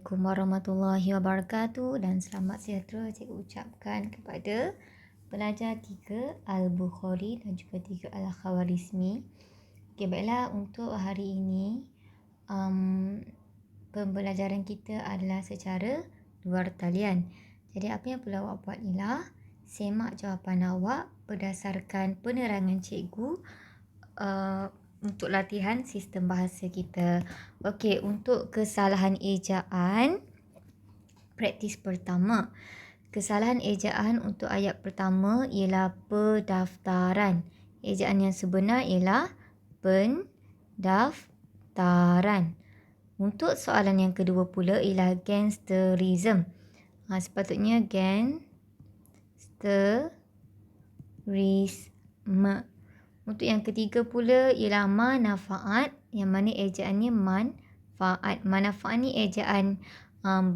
Assalamualaikum warahmatullahi wabarakatuh dan selamat sejahtera cikgu ucapkan kepada pelajar 3 Al-Bukhari dan juga 3 Al-Khawarizmi. Okey, baiklah, untuk hari ini pembelajaran kita adalah secara luar talian. Jadi apa yang perlu awak buat ialah semak jawapan awak berdasarkan penerangan cikgu untuk latihan sistem bahasa kita. Okey, untuk kesalahan ejaan, praktis pertama. Kesalahan ejaan untuk ayat pertama ialah pendaftaran. Ejaan yang sebenar ialah pendaftaran. Untuk soalan yang kedua pula ialah gangsterism. Sepatutnya gangsterisme. Untuk yang ketiga pula ialah manfaat, yang mana ejaannya manfaat. Manfaat ni ejaan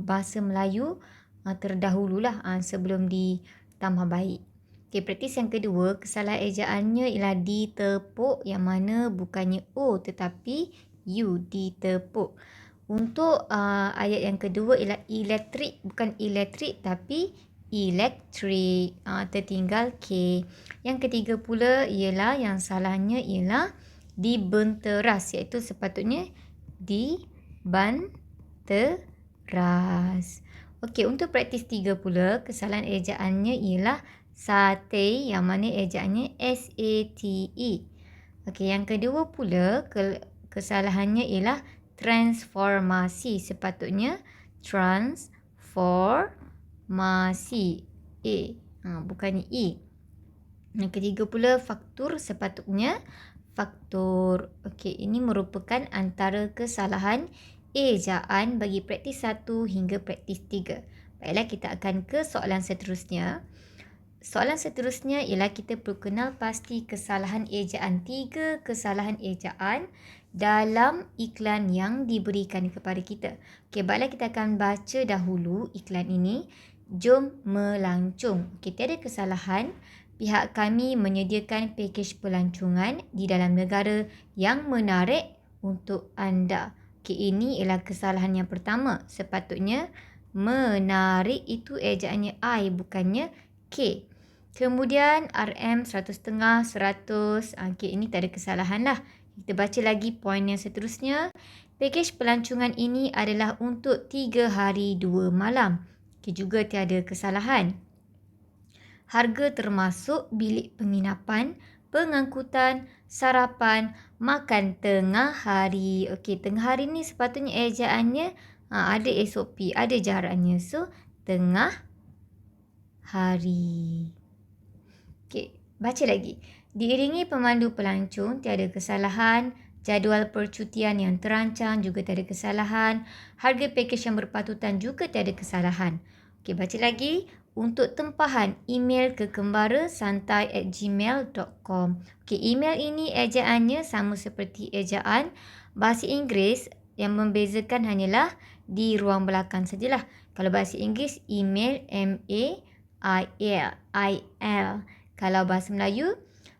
bahasa Melayu terdahululah sebelum ditambah baik. Okey, praktis yang kedua, kesalahan ejaannya ialah ditepuk, yang mana bukannya O tetapi U, ditepuk. Untuk ayat yang kedua ialah elektrik, bukan elektrik tapi elektrik, tertinggal K. Yang ketiga pula ialah yang salahnya ialah dibenteras, iaitu sepatutnya dibanteras. Okey, untuk praktis 3 pula, kesalahan ejaannya ialah sate, yang mana ejaannya SATE. Okey, yang kedua pula kesalahannya ialah transformasi, sepatutnya transformasi, bukannya E. Yang ketiga pula faktur, sepatutnya faktur. Okey, ini merupakan antara kesalahan ejaan bagi praktis 1 hingga praktis 3. Baiklah, kita akan ke soalan seterusnya. Soalan seterusnya ialah kita perlu kenal pasti kesalahan ejaan. 3 kesalahan ejaan dalam iklan yang diberikan kepada kita. Okey, baiklah, kita akan baca dahulu iklan ini. Jom melancong. Okey, tiada kesalahan. Pihak kami menyediakan pakej pelancongan di dalam negara yang menarik untuk anda. Okey, ini ialah kesalahan yang pertama. Sepatutnya menarik itu ejaannya I, bukannya K. Kemudian RM 100.5, 100. Okey, ini tak ada kesalahan lah. Kita baca lagi poin yang seterusnya. Pakej pelancongan ini adalah untuk 3 hari 2 malam. Okey, juga tiada kesalahan. Harga termasuk bilik penginapan, pengangkutan, sarapan, makan tengah hari. Okey, tengah hari ni sepatutnya ejaannya ada SOP, ada jaraknya. So, tengah hari. Okey, baca lagi. Diiringi pemandu pelancong, tiada kesalahan. Jadual percutian yang terancang juga tiada kesalahan. Harga pakej yang berpatutan juga tiada kesalahan. Okey, baca lagi. Untuk tempahan email ke kembarasantai@gmail.com. Okey, email ini ejaannya sama seperti ejaan bahasa Inggeris, yang membezakan hanyalah di ruang belakang sajalah. Kalau bahasa Inggeris, email M-A-I-L. Kalau bahasa Melayu,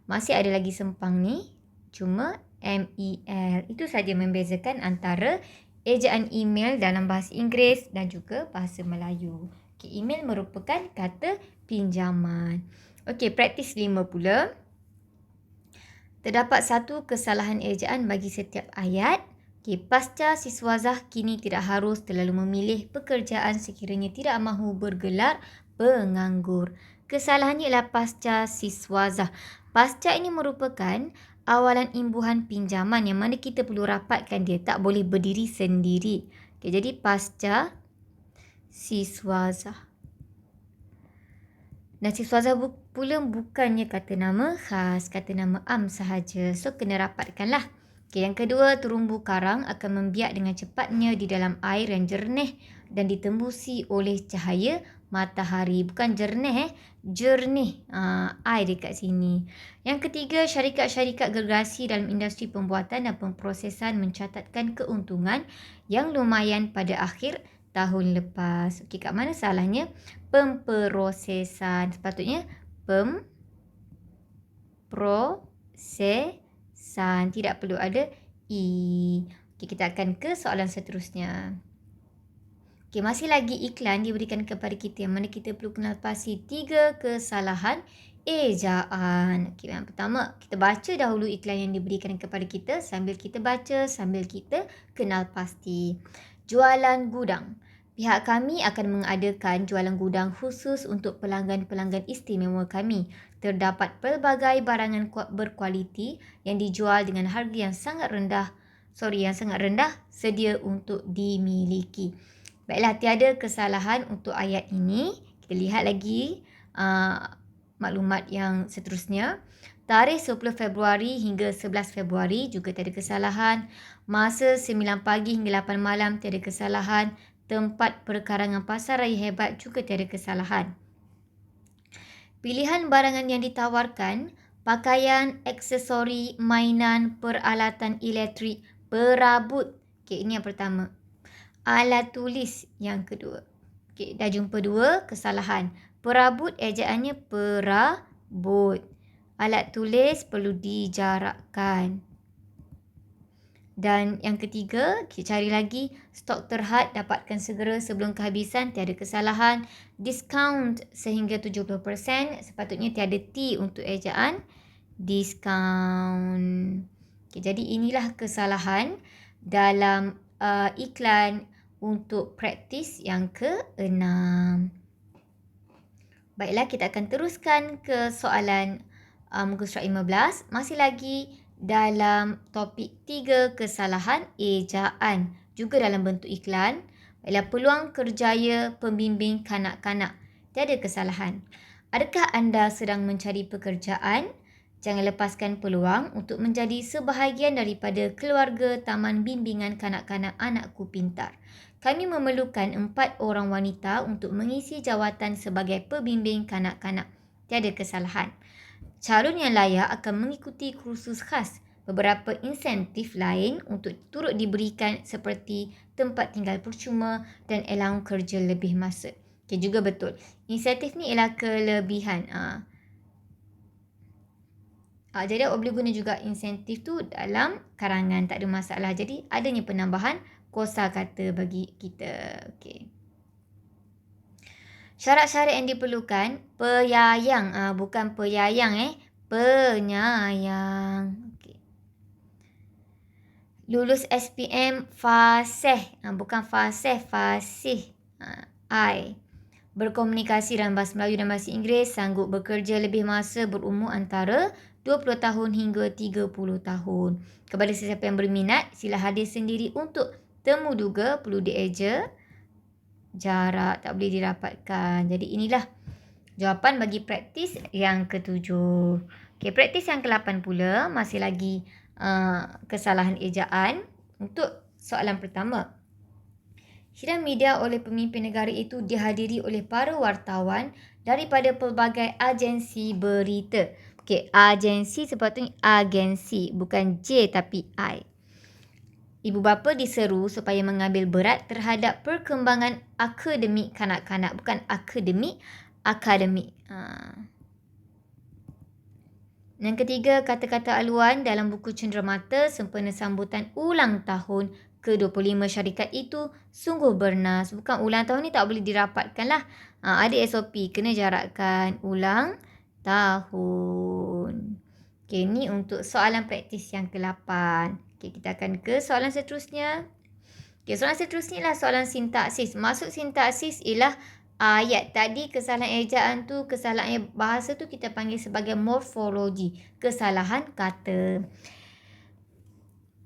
masih ada lagi sempang ni, cuma M-E-L. Itu saja membezakan antara ejaan email dalam bahasa Inggeris dan juga bahasa Melayu. Okay, email merupakan kata pinjaman. Okey, praktis 5 pula. Terdapat satu kesalahan ejaan bagi setiap ayat. Okay, pasca siswazah kini tidak harus terlalu memilih pekerjaan sekiranya tidak mahu bergelar penganggur. Kesalahannya ialah pasca siswazah. Pasca ini merupakan awalan imbuhan pinjaman, yang mana kita perlu rapatkan dia, tak boleh berdiri sendiri. Okay, jadi pasca siswazah. Dan siswazah pula bukannya kata nama khas, kata nama am sahaja. So, kena rapatkanlah. Okay, yang kedua, terumbu karang akan membiak dengan cepatnya di dalam air yang jernih dan ditembusi oleh cahaya matahari. Bukan jernih, jernih. Air dekat sini. Yang ketiga, syarikat-syarikat gergasi dalam industri pembuatan dan pemprosesan mencatatkan keuntungan yang lumayan pada akhir tahun lepas. Okey, kat mana salahnya? Pemprosesan. Sepatutnya pemprosesan. Tidak perlu ada I. Okey, kita akan ke soalan seterusnya. Okey, masih lagi iklan diberikan kepada kita yang mana kita perlu kenal pasti 3 kesalahan ejaan. Okey, yang pertama, kita baca dahulu iklan yang diberikan kepada kita sambil kita baca, sambil kita kenal pasti. Jualan gudang. Pihak kami akan mengadakan jualan gudang khusus untuk pelanggan-pelanggan istimewa kami. Terdapat pelbagai barangan berkualiti yang dijual dengan harga yang sangat rendah sedia untuk dimiliki. Baiklah, tiada kesalahan untuk ayat ini. Kita lihat lagi maklumat yang seterusnya. Tarikh 10 Februari hingga 11 Februari juga tiada kesalahan. Masa 9 pagi hingga 8 malam tiada kesalahan. Tempat perkarangan pasar raya hebat juga tiada kesalahan. Pilihan barangan yang ditawarkan, pakaian, aksesori, mainan, peralatan elektrik, perabot. Okey, ini yang pertama. Alat tulis yang kedua. Okey, dah jumpa 2 kesalahan. Perabot ejaannya perabot. Alat tulis perlu dijarakkan. Dan yang ketiga, kita cari lagi. Stok terhad dapatkan segera sebelum kehabisan, tiada kesalahan. Diskaun sehingga 70%, sepatutnya tiada T untuk ejaan diskaun. Okay, jadi inilah kesalahan dalam iklan untuk praktis yang ke-6. Baiklah, kita akan teruskan ke soalan muka surat 15. Masih lagi dalam topik 3 kesalahan ejaan. Juga dalam bentuk iklan. Baiklah, peluang kerjaya pembimbing kanak-kanak. Tiada kesalahan. Adakah anda sedang mencari pekerjaan? Jangan lepaskan peluang untuk menjadi sebahagian daripada keluarga Taman Bimbingan Kanak-Kanak Anakku Pintar. Kami memerlukan 4 orang wanita untuk mengisi jawatan sebagai pembimbing kanak-kanak. Tiada kesalahan. Calon yang layak akan mengikuti kursus khas. Beberapa insentif lain untuk turut diberikan seperti tempat tinggal percuma dan allowance kerja lebih masa. Okay, juga betul. Insentif ni ialah kelebihan. Jadi awak boleh guna juga insentif tu dalam karangan, tak ada masalah. Jadi adanya penambahan kosakata bagi kita. Okey. Syarat-syarat yang diperlukan, peyayang, bukan peyayang penyayang. Okey. Lulus SPM fasih, bukan fasih, fasih. I. Berkomunikasi dalam bahasa Melayu dan bahasa Inggeris, sanggup bekerja lebih masa, berumur antara 20 tahun hingga 30 tahun. Kepada sesiapa yang berminat, sila hadir sendiri untuk temu duga, perlu dieja jarak, tak boleh dirapatkan. Jadi inilah jawapan bagi praktis yang ke-7. Okey, praktis yang ke-8 pula, masih lagi kesalahan ejaan. Untuk soalan pertama. Sidang media oleh pemimpin negara itu dihadiri oleh para wartawan daripada pelbagai agensi berita. Okey, agensi sepatutnya agensi, bukan J tapi I. Ibu bapa diseru supaya mengambil berat terhadap perkembangan akademik kanak-kanak, bukan akademik. Yang ketiga, kata-kata aluan dalam buku cenderamata sempena sambutan ulang tahun ke-25 syarikat itu sungguh bernas. Bukan ulang tahun ni tak boleh dirapatkan lah. Ada SOP, kena jarakkan ulang tahun. Okey, ni untuk soalan praktis yang ke-8. Okey, kita akan ke soalan seterusnya. Okey, soalan seterusnya ialah soalan sintaksis. Maksud sintaksis ialah ayat tadi kesalahan ejaan tu, kesalahan bahasa tu kita panggil sebagai morfologi, kesalahan kata.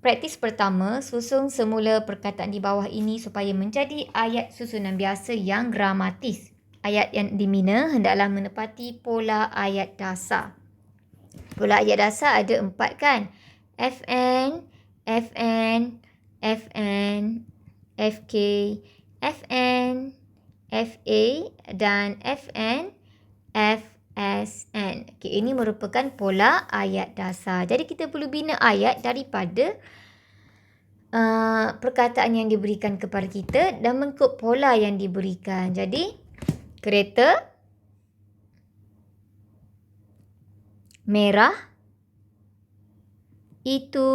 Praktis pertama, susun semula perkataan di bawah ini supaya menjadi ayat susunan biasa yang gramatis. Ayat yang dibina hendaklah menepati pola ayat dasar. Pola ayat dasar ada 4 kan? FN, FN, FN, FK, FN, FA dan FN, FSN. Okey, ini merupakan pola ayat dasar. Jadi kita perlu bina ayat daripada perkataan yang diberikan kepada kita dan mengikut pola yang diberikan. Jadi, kereta merah itu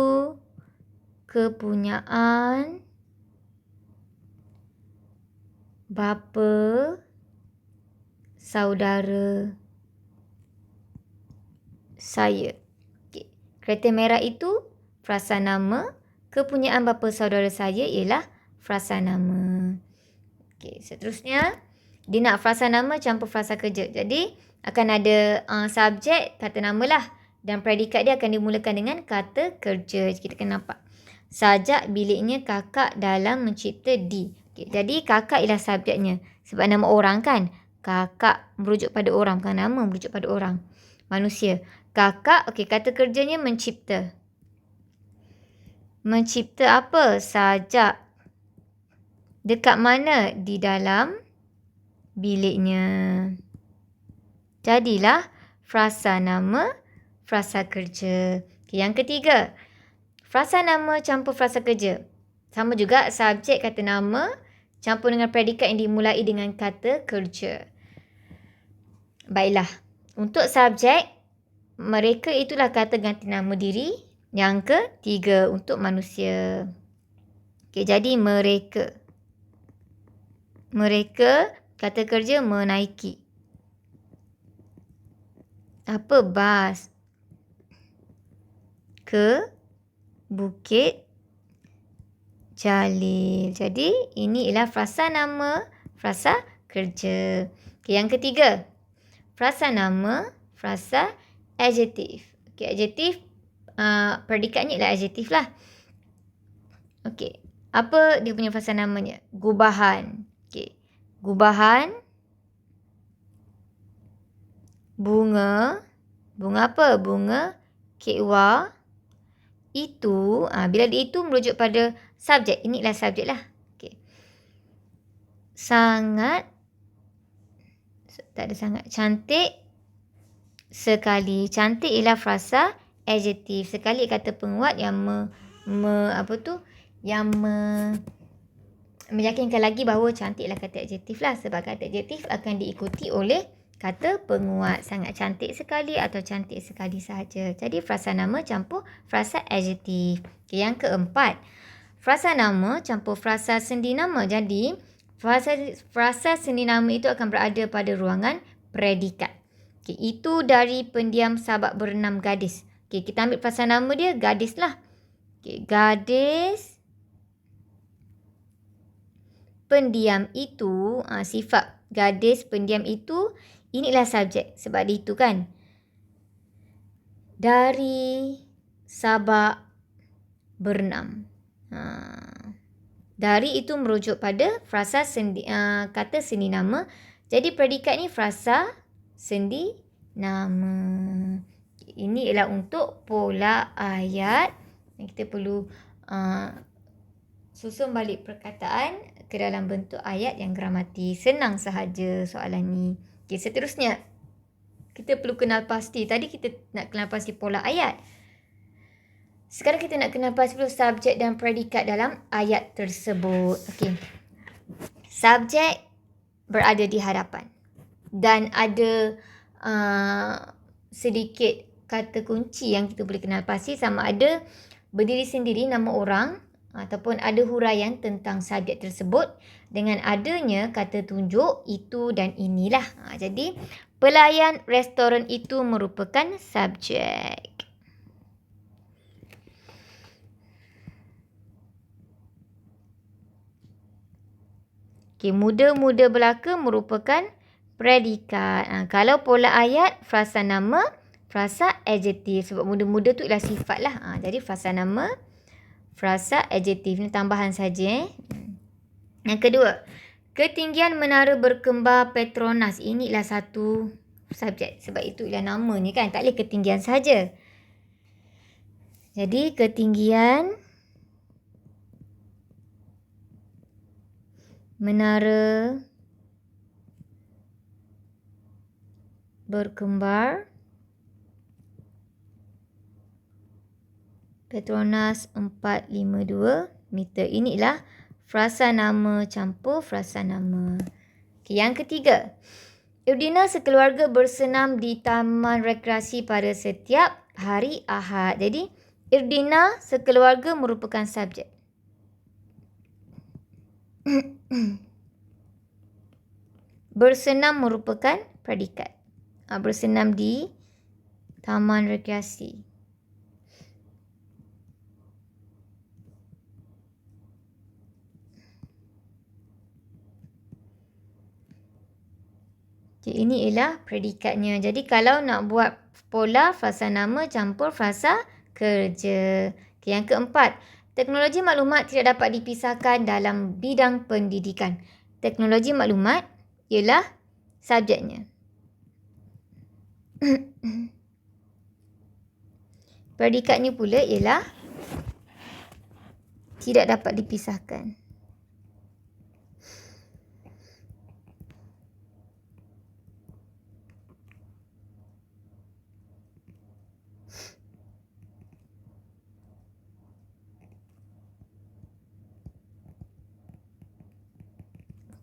kepunyaan bapa, saudara saya. Okey. Kereta merah itu frasa nama. Kepunyaan bapa saudara saya ialah frasa nama. Okey, seterusnya dia nak frasa nama campur frasa kerja. Jadi akan ada subjek kata nama lah. Dan predikat dia akan dimulakan dengan kata kerja. Kita kena nampak. Sajak biliknya kakak dalam mencipta di. Okay, jadi kakak ialah subjeknya. Sebab nama orang kan. Kakak merujuk pada orang. Bukan nama merujuk pada orang. Manusia. Kakak, okey, kata kerjanya mencipta. Mencipta apa? Sajak. Dekat mana? Di dalam biliknya. Jadilah frasa nama, frasa kerja. Okay, yang ketiga, frasa nama campur frasa kerja. Sama juga subjek kata nama campur dengan predikat yang dimulai dengan kata kerja. Baiklah, untuk subjek, mereka itulah kata ganti nama diri. Yang ketiga, untuk manusia. Okay, jadi mereka. Mereka, kata kerja menaiki. Apa? Bas. Ke Bukit Jalil. Jadi, ini ialah frasa nama, frasa kerja. Okay, yang ketiga. Frasa nama, frasa adjektif. Okay, adjektif, predikatnya ialah adjektif lah. Okay, apa dia punya frasa namanya? Gubahan. Okay, gubahan. Bunga. Bunga apa? Bunga kekwa. Itu, bila dia itu merujuk pada subjek. Ini adalah subjek lah. Okay. Sangat. Tak ada sangat. Cantik sekali. Cantik ialah frasa adjektif. Sekali kata penguat yang meyakinkan lagi bahawa cantik ialah kata adjektif lah. Sebab kata adjektif akan diikuti oleh kata penguat. Sangat cantik sekali atau cantik sekali sahaja. Jadi frasa nama campur frasa adjektif. Okay, yang keempat. Frasa nama campur frasa sendi nama. Jadi frasa sendi nama itu akan berada pada ruangan predikat. Okay, itu dari pendiam sahabat berenam gadis. Okay, kita ambil frasa nama dia gadis lah. Okay, gadis pendiam itu, sifat gadis pendiam itu, inilah subjek. Sebab dia itu kan. Dari Sabak berenam. Dari itu merujuk pada frasa sendi, kata sendi nama. Jadi predikat ni frasa sendi nama. Ini ialah untuk pola ayat. Kita perlu susun balik perkataan ke dalam bentuk ayat yang gramatik. Senang sahaja soalan ni. Okay, seterusnya. Kita perlu kenal pasti. Tadi kita nak kenal pasti pola ayat. Sekarang kita nak kenal pasti subjek dan predikat dalam ayat tersebut. Okay. Subjek berada di hadapan. Dan ada sedikit kata kunci yang kita boleh kenal pasti. Sama ada berdiri sendiri nama orang. Ataupun ada huraian tentang subjek tersebut dengan adanya kata tunjuk itu dan inilah. Jadi, pelayan restoran itu merupakan subjek. Okay, muda-muda belaka merupakan predikat. Kalau pola ayat, frasa nama, frasa adjektif. Sebab muda-muda tu ialah sifat lah. Jadi, frasa nama, frasa adjektif. Ini tambahan saja. Yang kedua, ketinggian menara berkembar Petronas. Inilah satu subjek. Sebab itu ialah nama ni kan. Tak boleh ketinggian saja. Jadi ketinggian menara berkembar Petronas 452 meter. Inilah frasa nama campur frasa nama. Okay, yang ketiga. Irdina sekeluarga bersenam di taman rekreasi pada setiap hari Ahad. Jadi, Irdina sekeluarga merupakan subjek. Bersenam merupakan predikat. Bersenam di taman rekreasi. Okay, ini ialah predikatnya. Jadi kalau nak buat pola frasa nama campur frasa kerja. Okay, yang keempat, teknologi maklumat tidak dapat dipisahkan dalam bidang pendidikan. Teknologi maklumat ialah subjeknya. Predikatnya pula ialah tidak dapat dipisahkan.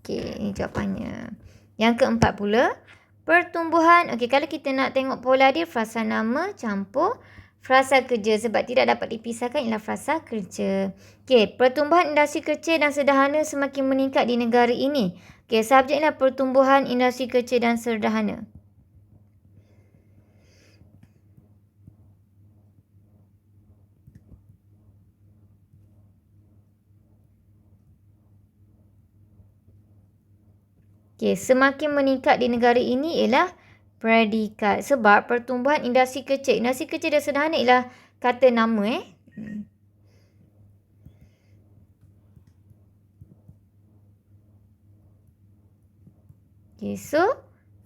Okey, ini jawapannya. Yang keempat pula, pertumbuhan. Okey, kalau kita nak tengok pola dia, frasa nama campur frasa kerja. Sebab tidak dapat dipisahkan ialah frasa kerja. Okey, pertumbuhan industri kecil dan sederhana semakin meningkat di negara ini. Okey, subjeknya pertumbuhan industri kecil dan sederhana. Okay, semakin meningkat di negara ini ialah predikat. Sebab pertumbuhan industri kecil. Industri kecil dan sederhana ialah kata nama. Okay, so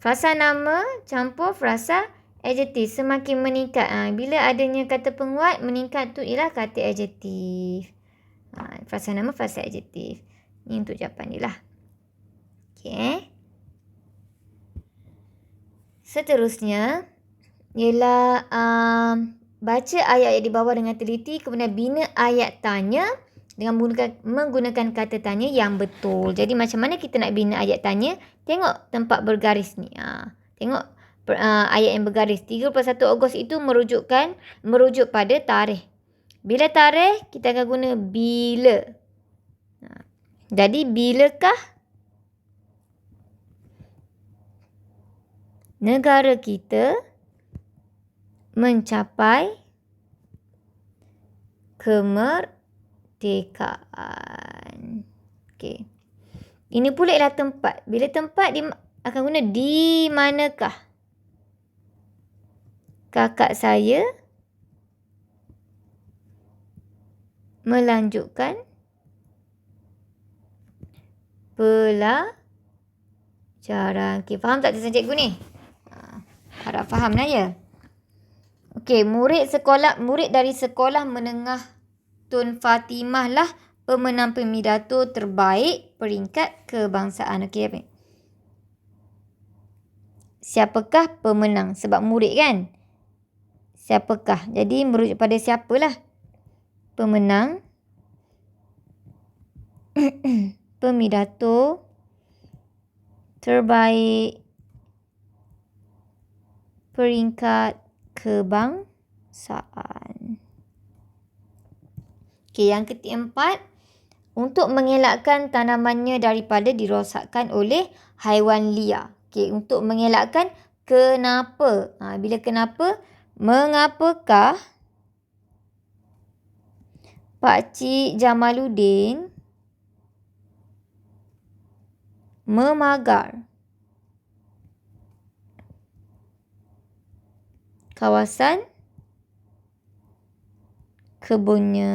frasa nama campur frasa adjektif semakin meningkat. Bila adanya kata penguat, meningkat tu ialah kata adjektif. Frasa nama, frasa adjektif. Ini untuk jawapan dia lah. Okay. Seterusnya ialah baca ayat-ayat di bawah dengan teliti, kemudian bina ayat tanya dengan menggunakan kata tanya yang betul. Jadi macam mana kita nak bina ayat tanya? Tengok tempat bergaris ni. Tengok ayat yang bergaris. 31 Ogos itu merujuk pada tarikh. Bila tarikh, kita akan guna bila. Jadi bilakah negara kita mencapai kemerdekaan? Okey. Ini pula ialah tempat. Bila tempat, dia akan guna di manakah kakak saya melanjutkan pelajaran. Okey, faham tak tulisan cikgu ni? Harap faham lah ya. Okey, murid dari sekolah menengah Tun Fatimah lah pemenang pidato terbaik peringkat kebangsaan. Okey, apa? Siapakah pemenang? Sebab murid kan? Siapakah? Jadi merujuk pada siapalah pemenang pemidato terbaik peringkat kebangsaan. Okey, yang keempat, untuk mengelakkan tanamannya daripada dirosakkan oleh haiwan liar. Okey, untuk mengelakkan kenapa? Bila kenapa? Mengapakah Pakcik Jamaluddin memagar kawasan kebunnya?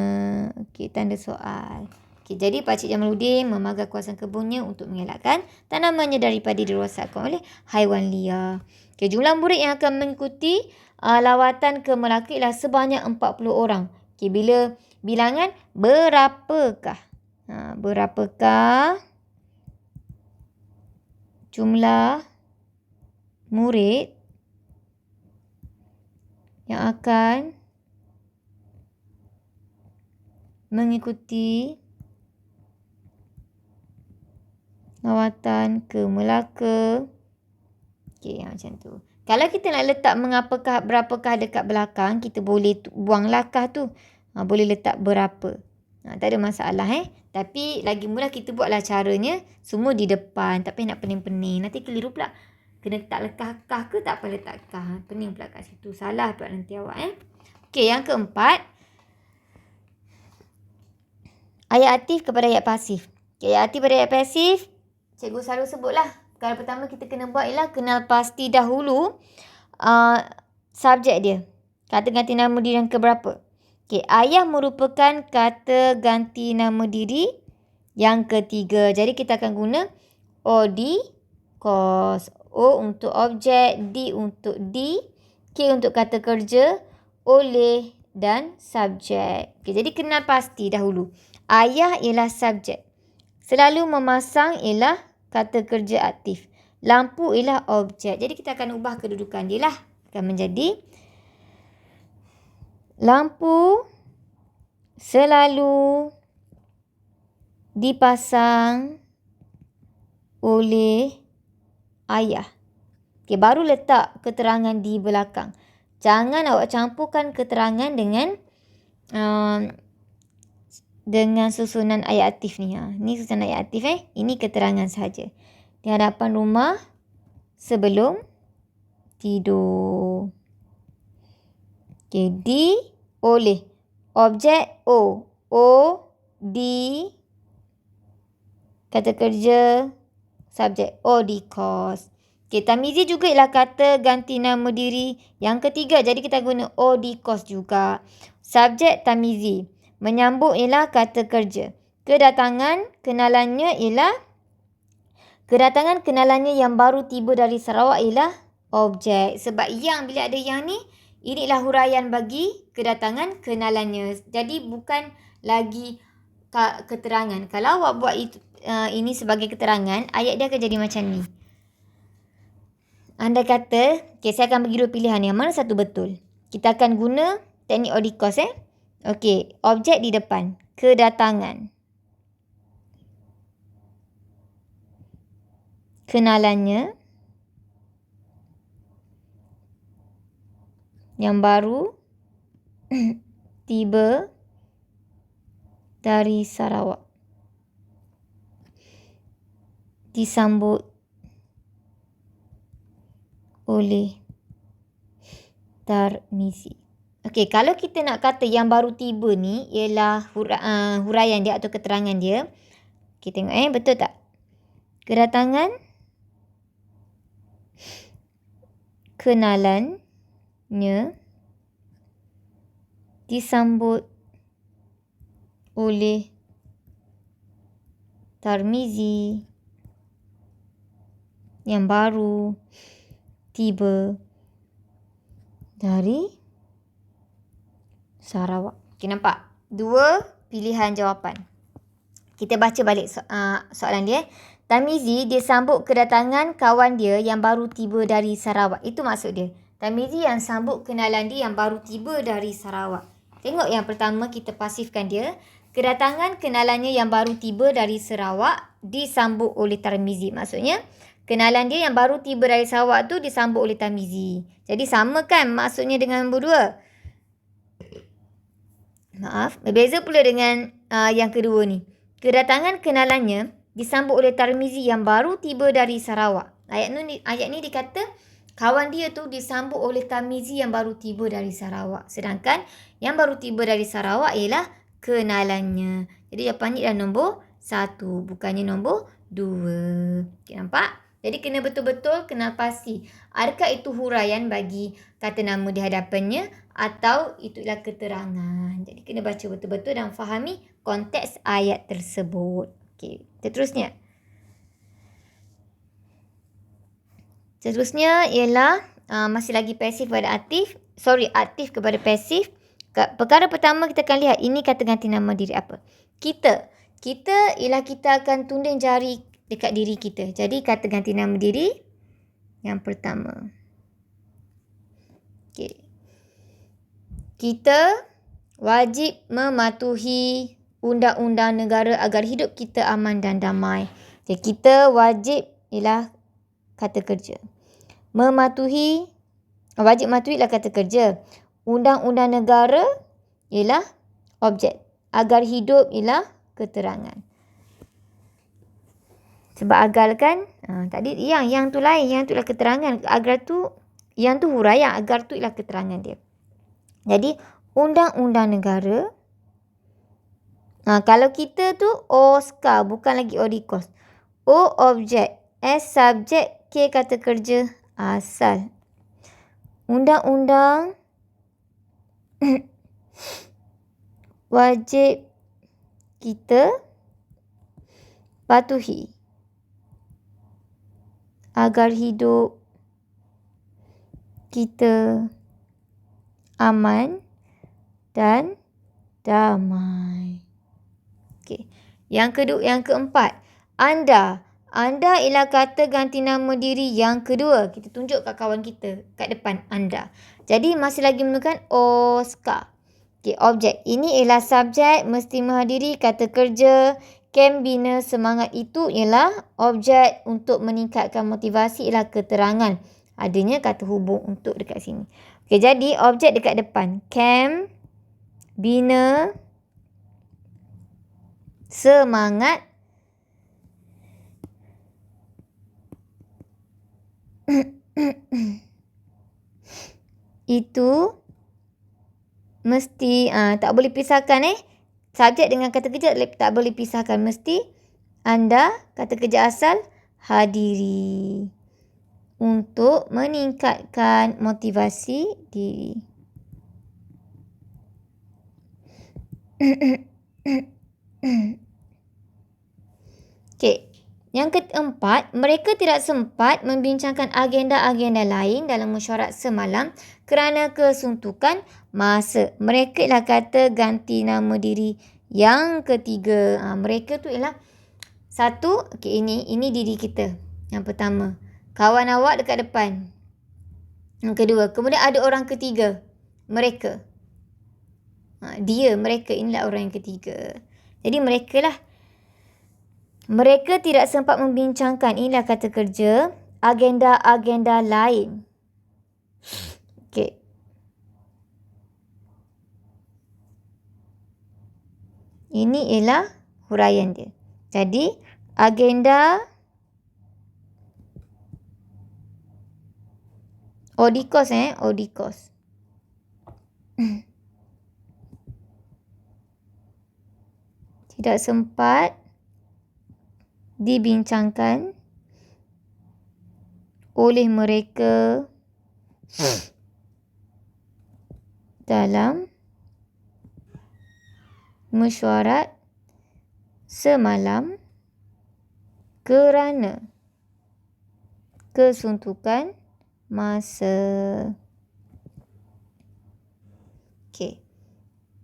Okey, tanda soal. Okey, jadi Pakcik Jamaluddin memagar kawasan kebunnya untuk mengelakkan tanamannya daripada dirosakkan oleh haiwan liar. Okey, jumlah murid yang akan mengikuti lawatan ke Melaka ialah sebanyak 40 orang. Okey, bila bilangan berapakah? Berapakah jumlah murid yang akan mengikuti lawatan ke Melaka? Okey, macam tu. Kalau kita nak letak berapakah dekat belakang, kita boleh buang lakah tu. Boleh letak berapa. Tak ada masalah Tapi lagi mula kita buatlah caranya semua di depan. Tak payah nak pening-pening. Nanti keliru pula. Kena tak lekah-lekah ke tak payah letak lekah. Pening pula kat situ. Salah pula nanti awak Okey, yang keempat. Ayat aktif kepada ayat pasif. Okay, ayat aktif pada ayat pasif, cikgu selalu sebutlah. Perkara pertama kita kena buat ialah kenal pasti dahulu subjek dia. Kata ganti nama diri yang keberapa? Okay, ayah merupakan kata ganti nama diri yang ketiga. Jadi kita akan guna OD, cause. O untuk objek, D untuk di, K untuk kata kerja, oleh dan subjek. Okay, jadi kenal pasti dahulu. Ayah ialah subjek. Selalu memasang ialah kata kerja aktif. Lampu ialah objek. Jadi kita akan ubah kedudukan dia lah. Akan menjadi lampu selalu dipasang oleh ayah. Okay, baru letak keterangan di belakang. Jangan awak campurkan keterangan dengan susunan ayat aktif ni. Ni susunan ayat aktif Ini keterangan sahaja. Di hadapan rumah sebelum tidur. Okay, di oleh. Objek O. O, di. Kata kerja. Subjek O, di, cause. Okay, tamizi juga ialah kata ganti nama diri yang ketiga. Jadi kita guna O, di, cause juga. Subjek tamizi. Menyambut ialah kata kerja. Kedatangan kenalannya yang baru tiba dari Sarawak ialah objek. Sebab yang bila ada yang ni, inilah huraian bagi kedatangan kenalannya. Jadi bukan lagi keterangan. Kalau awak buat ini sebagai keterangan, ayat dia akan jadi macam ni. Anda kata, okay, saya akan bagi dua pilihan. Yang mana satu betul? Kita akan guna teknik Oedipus Okey, objek di depan. Kedatangan. Kenalannya yang baru tiba dari Sarawak. Disambut oleh Tarmizi. Okey, kalau kita nak kata yang baru tiba ni ialah huraian dia atau keterangan dia. Kita tengok betul tak? Kenalannya disambut oleh Tarmizi yang baru tiba dari Sarawak. Okay, nampak? Dua pilihan jawapan. Kita baca balik soalan dia. Tarmizi dia sambut kedatangan kawan dia yang baru tiba dari Sarawak. Itu maksud dia. Tarmizi yang sambut kenalan dia yang baru tiba dari Sarawak. Tengok yang pertama kita pasifkan dia. Kedatangan kenalannya yang baru tiba dari Sarawak disambut oleh Tarmizi. Maksudnya kenalan dia yang baru tiba dari Sarawak tu disambut oleh Tarmizi. Jadi sama kan maksudnya dengan nombor 2? Maaf, berbeza pula dengan yang kedua ni. Kedatangan kenalannya disambut oleh Tarmizi yang baru tiba dari Sarawak. Ayat ni dikata kawan dia tu disambut oleh Tarmizi yang baru tiba dari Sarawak. Sedangkan yang baru tiba dari Sarawak ialah kenalannya. Jadi jawapan ni adalah nombor 1, bukannya nombor 2. Okay, nampak? Jadi kena betul-betul kenal pasti. Adakah itu huraian bagi kata nama di hadapannya atau itulah keterangan. Jadi kena baca betul-betul dan fahami konteks ayat tersebut. Okey, seterusnya. Seterusnya ialah masih lagi pasif kepada aktif. Aktif kepada pasif. Perkara pertama kita akan lihat ini kata ganti nama diri apa. Kita ialah kita akan tunding jari dekat diri kita. Jadi kata ganti nama diri yang pertama. Okey. Kita wajib mematuhi undang-undang negara agar hidup kita aman dan damai. Jadi kita wajib ialah kata kerja. Wajib mematuhi ialah kata kerja. Undang-undang negara ialah objek. Agar hidup ialah keterangan. Sebab agar kan, tadi yang tu lain, yang tu ialah keterangan. Agar tu, yang tu huraian, agar tu ialah keterangan dia. Jadi, undang-undang negara, kalau kita tu Oscar, bukan lagi Odikos. O objek, S subjek, K kata kerja asal. Undang-undang wajib kita patuhi agar hidup kita aman dan damai. Okey. Yang keempat, anda. Anda ialah kata ganti nama diri yang kedua. Kita tunjuk kat kawan kita kat depan anda. Jadi masih lagi menggunakan Oscar. Okey, objek. Ini ialah subjek mesti menghadiri kata kerja. Kem bina semangat itu ialah objek untuk meningkatkan motivasi ialah keterangan. Adanya kata hubung untuk dekat sini. Okey, jadi objek dekat depan. Kem bina semangat itu mesti tak boleh pisahkan subjek dengan kata kerja tak boleh pisahkan, mesti anda kata kerja asal hadiri untuk meningkatkan motivasi diri. Okey. Yang keempat, mereka tidak sempat membincangkan agenda-agenda lain dalam mesyuarat semalam kerana kesuntukan masa. Mereka ialah kata ganti nama diri yang ketiga. Mereka tu ialah satu, okey, ini diri kita. Yang pertama, kawan awak dekat depan. Yang kedua, kemudian ada orang ketiga. Mereka. Dia, mereka, inilah orang yang ketiga. Jadi mereka lah. Mereka tidak sempat membincangkan, inilah kata kerja, agenda-agenda lain. Okey. Ini ialah huraian dia. Jadi, agenda Odikos Odikos. Tidak sempat dibincangkan oleh mereka dalam mesyuarat semalam kerana kesuntukan masa. Okey.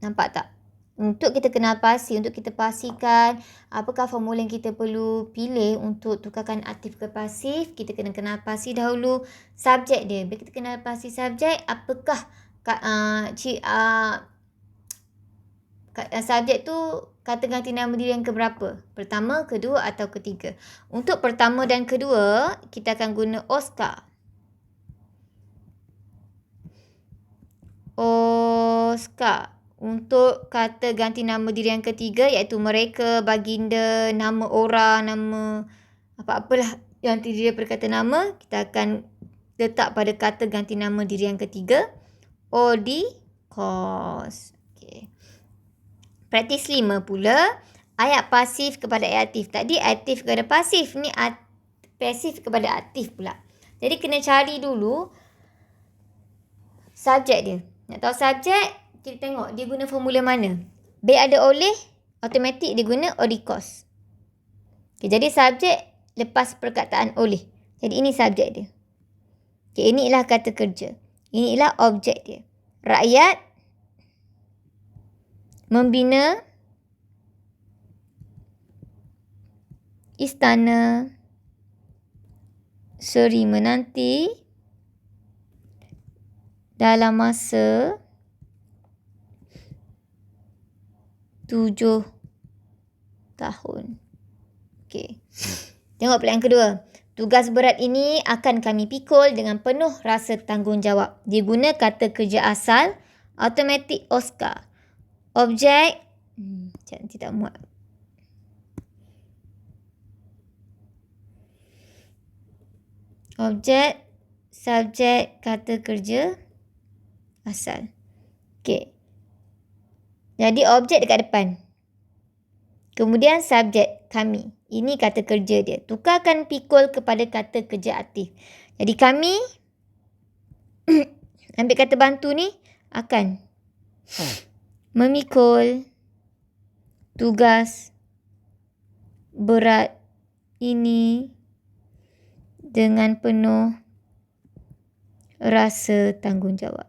Nampak tak? Untuk kita kenal pasti, untuk kita pastikan apakah formula yang kita perlu pilih untuk tukarkan aktif ke pasif, kita kena kenal pasti dahulu subjek dia. Bila kita kenal pasti subjek, apakah subjek tu kata ganti nama diri yang keberapa? Pertama, kedua atau ketiga? Untuk pertama dan kedua, kita akan guna Oscar. Oscar. Untuk kata ganti nama diri yang ketiga iaitu mereka, baginda, nama orang, nama apa-apalah yang terdiri daripada kata nama, kita akan letak pada kata ganti nama diri yang ketiga, Odikos. Okey. Praktis 5 pula, ayat pasif kepada ayat aktif. Tadi aktif kepada pasif, ni pasif kepada aktif pula. Jadi kena cari dulu subjek dia. Nak tahu subjek, kita tengok dia guna formula mana. B ada oleh, automatik dia guna Odikos. Okay, jadi subjek lepas perkataan oleh. Jadi ini subjek dia. Okay, ini ialah kata kerja. Ini ialah objek dia. Rakyat membina istana seri menanti dalam masa 7 tahun. Okey. Tengok pula yang kedua. Tugas berat ini akan kami pikul dengan penuh rasa tanggungjawab. Dia guna kata kerja asal, automatik Oscar. Objek Nanti tak muat. Objek, subjek, kata kerja asal. Okey. Jadi objek dekat depan. Kemudian subjek, kami. Ini kata kerja dia. Tukarkan pikul kepada kata kerja aktif. Jadi kami ambil kata bantu ni akan memikul tugas berat ini dengan penuh rasa tanggungjawab.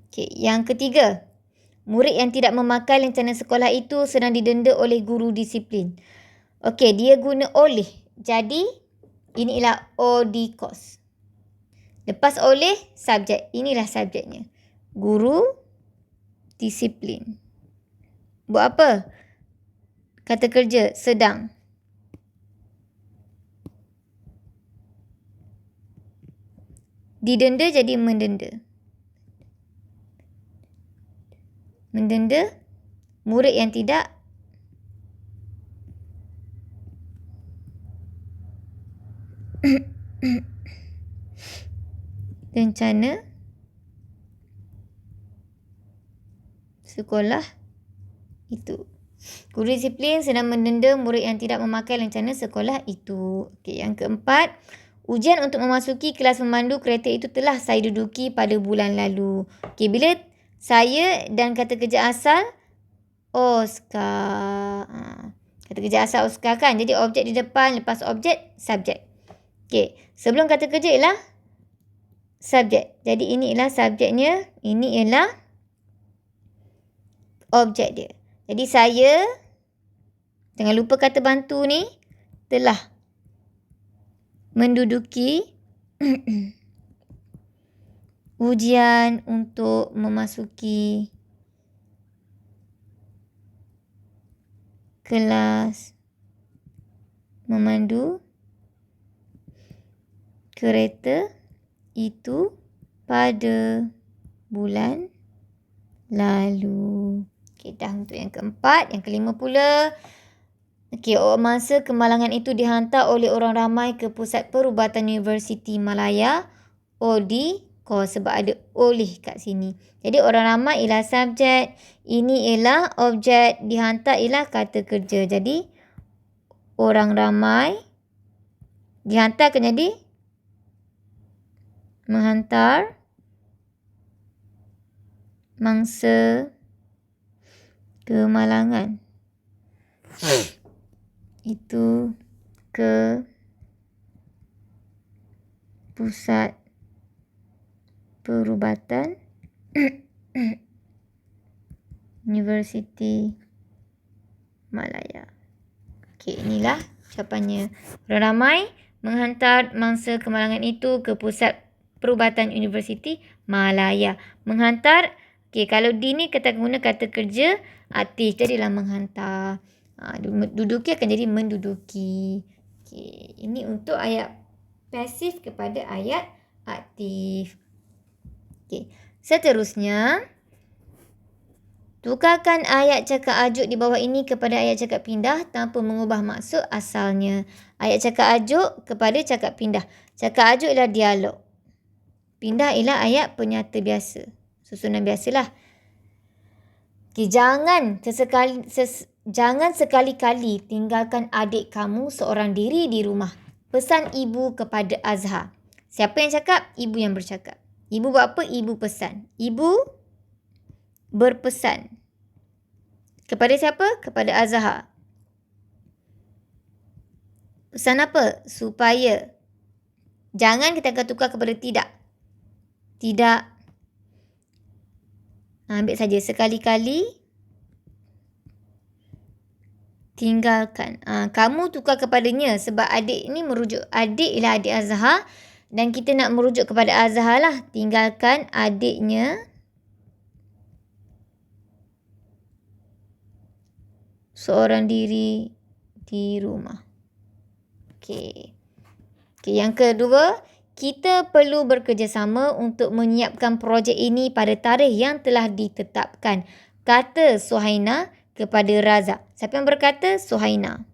Okey, yang ketiga. Murid yang tidak memakai lencana sekolah itu sedang didenda oleh guru disiplin. Okey, dia guna oleh. Jadi, ini ialah OD-KOS. Lepas oleh, subjek. Inilah subjeknya. Guru disiplin. Buat apa? Kata kerja, sedang. Didenda jadi mendenda. Mendenda murid yang tidak lencana sekolah itu. Guru disiplin sedang mendenda murid yang tidak memakai lencana sekolah itu. Okey, yang keempat, ujian untuk memasuki kelas memandu kereta itu telah saya duduki pada bulan lalu. Okey, bila saya dan kata kerja asal Oscar. Kata kerja asal Oscar kan. Jadi objek di depan, lepas objek, subjek. Okey, sebelum kata kerja ialah subjek. Jadi ini ialah subjeknya, ini ialah objek dia. Jadi saya, jangan lupa kata bantu ni, telah menduduki ujian untuk memasuki kelas memandu kereta itu pada bulan lalu. Okey, dah untuk yang keempat. Yang kelima pula. Okey, masa kemalangan itu dihantar oleh orang ramai ke Pusat Perubatan Universiti Malaya, OD-KOS, sebab ada oleh kat sini. Jadi orang ramai ialah subjek, ini ialah objek, dihantar ialah kata kerja. Jadi orang ramai dihantar akan jadi menghantar mangsa kemalangan itu ke Pusat Perubatan Universiti Malaya. Okey, inilah ucapannya. Orang ramai menghantar mangsa kemalangan itu ke Pusat Perubatan Universiti Malaya. Menghantar, okey, kalau di ni kita guna kata kerja aktif, jadilah menghantar. Duduki akan jadi menduduki. Okey, ini untuk ayat pasif kepada ayat aktif. Okey, seterusnya, tukarkan ayat cakap ajuk di bawah ini kepada ayat cakap pindah tanpa mengubah maksud asalnya. Ayat cakap ajuk kepada cakap pindah. Cakap ajuk ialah dialog. Pindah ialah ayat penyata biasa. Susunan biasalah. Okay, jangan sekali-kali tinggalkan adik kamu seorang diri di rumah. Pesan ibu kepada Azhar. Siapa yang cakap? Ibu yang bercakap. Ibu buat apa? Ibu pesan. Ibu berpesan. Kepada siapa? Kepada Azhar. Pesan apa? Supaya. Jangan kita akan tukar kepada tidak. Tidak. Ambil saja sekali-kali. Tinggalkan. Kamu tukar kepadanya sebab adik ni merujuk. Adik ialah adik Azhar. Dan kita nak merujuk kepada Azhar lah. Tinggalkan adiknya seorang diri di rumah. Okey. Okey, yang kedua. kita perlu bekerjasama untuk menyiapkan projek ini pada tarikh yang telah ditetapkan, kata Suhaina kepada Razak. Siapa yang berkata? Suhaina.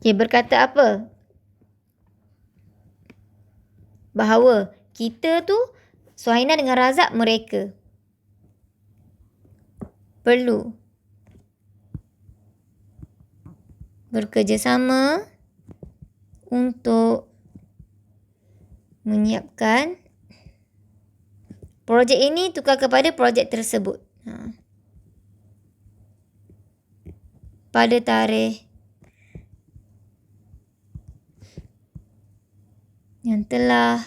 Okay, berkata apa? Bahawa kita tu, Suhaina dengan Razak, mereka perlu bekerjasama untuk menyiapkan projek ini tukar kepada projek tersebut. Pada tarikh yang telah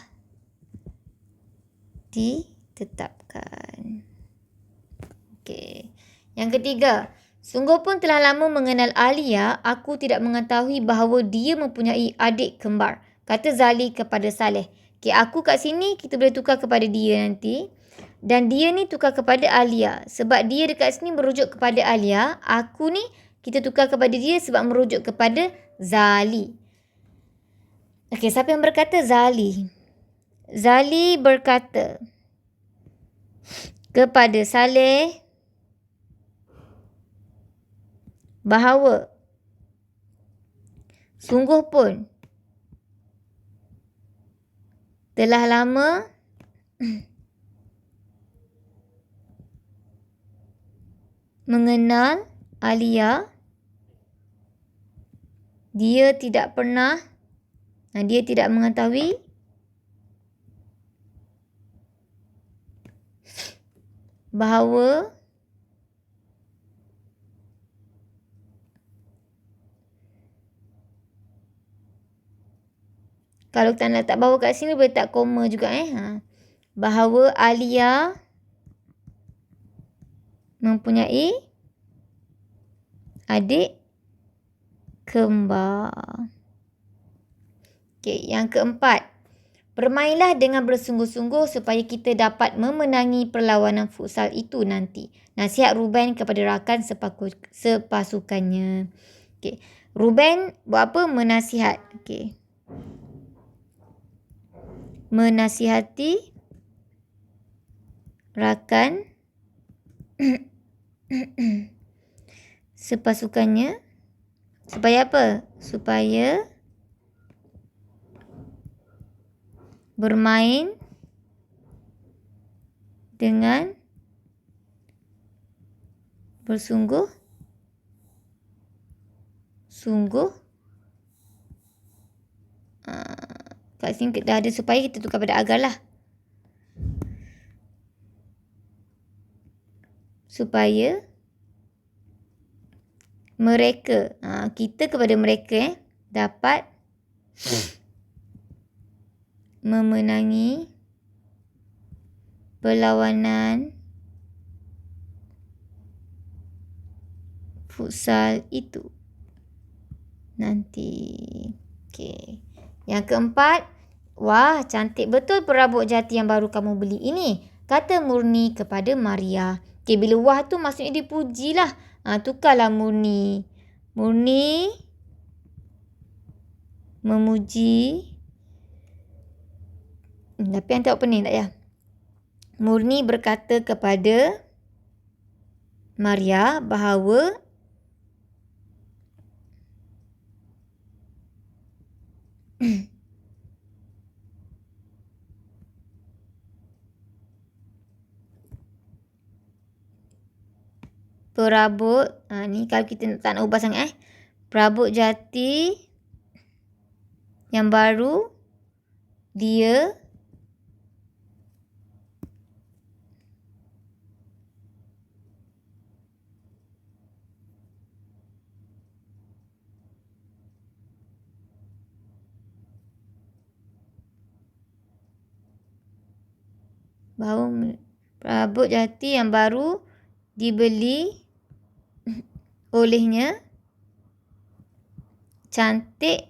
ditetapkan. Okey. Yang ketiga, sungguh pun telah lama mengenal Alia, aku tidak mengetahui bahawa dia mempunyai adik kembar, kata Zali kepada Saleh. Okey, aku kat sini kita boleh tukar kepada dia nanti. Dan dia ni tukar kepada Alia. Sebab dia dekat sini merujuk kepada Alia, aku ni kita tukar kepada dia sebab merujuk kepada Zali. Okey, siapa yang berkata? Zali. Zali berkata kepada Saleh bahawa sungguh pun telah lama mengenal Alia. Dia tidak mengetahui bahawa kalau kita nak letak bahawa kat sini boleh tak koma juga bahawa Alia mempunyai adik kembar. Okey, yang keempat. Bermainlah dengan bersungguh-sungguh supaya kita dapat memenangi perlawanan futsal itu nanti. Nasihat Ruben kepada rakan sepasukannya. Okey. Ruben buat apa? Menasihat. Okey. Menasihati rakan sepasukannya. Supaya apa? Supaya bermain dengan bersungguh-sungguh. Kat sini dah ada supaya, kita tukar pada agar lah. Supaya mereka, kita kepada mereka dapat memenangi perlawanan futsal itu nanti. Okey. Yang keempat, wah, cantik betul perabot jati yang baru kamu beli ini, kata Murni kepada Maria. Okey, bila wah tu maksudnya dipujilah. Tukarlah Murni. Murni memuji. Tapi yang tengok pening tak ya? Murni berkata kepada Maria bahawa perabot, ni kalau kita tak nak ubah sangat perabot jati yang baru dia perabot jati yang baru dibeli olehnya cantik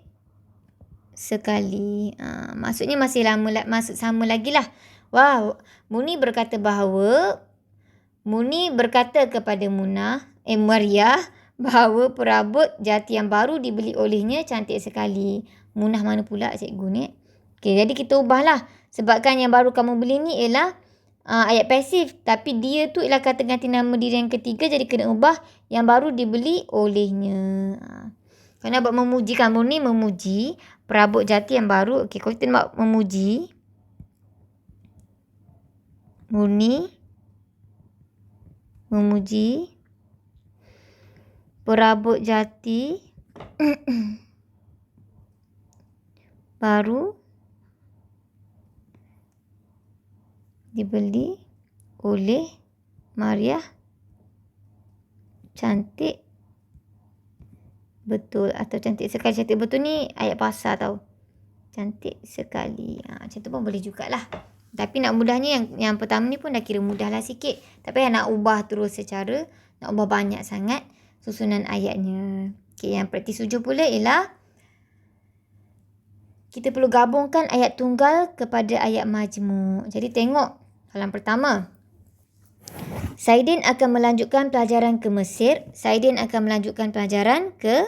sekali. Maksudnya masih lama, maksud sama lagi lah. Wah, Murni berkata bahawa Muni berkata kepada Mariah bahawa perabot jati yang baru dibeli olehnya cantik sekali. Munah mana pula cikgu ni? Okey, jadi kita ubahlah. Sebabkan yang baru kamu beli ni ialah ayat pasif. Tapi dia tu ialah kata ganti nama diri yang ketiga. Jadi kena ubah yang baru dibeli olehnya. Kerana buat memuji kan. Muni memuji perabot jati yang baru. Okey, kalau kita nak memuji. Muni memuji perabot jati baru dibeli oleh Mariah. Cantik betul atau cantik sekali. Cantik betul ni ayat pasar tau. Cantik sekali. Macam tu pun boleh jugalah. Tapi nak mudahnya yang pertama ni pun dah kira mudah lah sikit. Tapi nak ubah terus secara, nak ubah banyak sangat susunan ayatnya. Okay, yang praktis 7 pula ialah kita perlu gabungkan ayat tunggal kepada ayat majmuk. Jadi tengok soalan pertama. Saidin akan melanjutkan pelajaran ke Mesir. Saidin akan melanjutkan pelajaran ke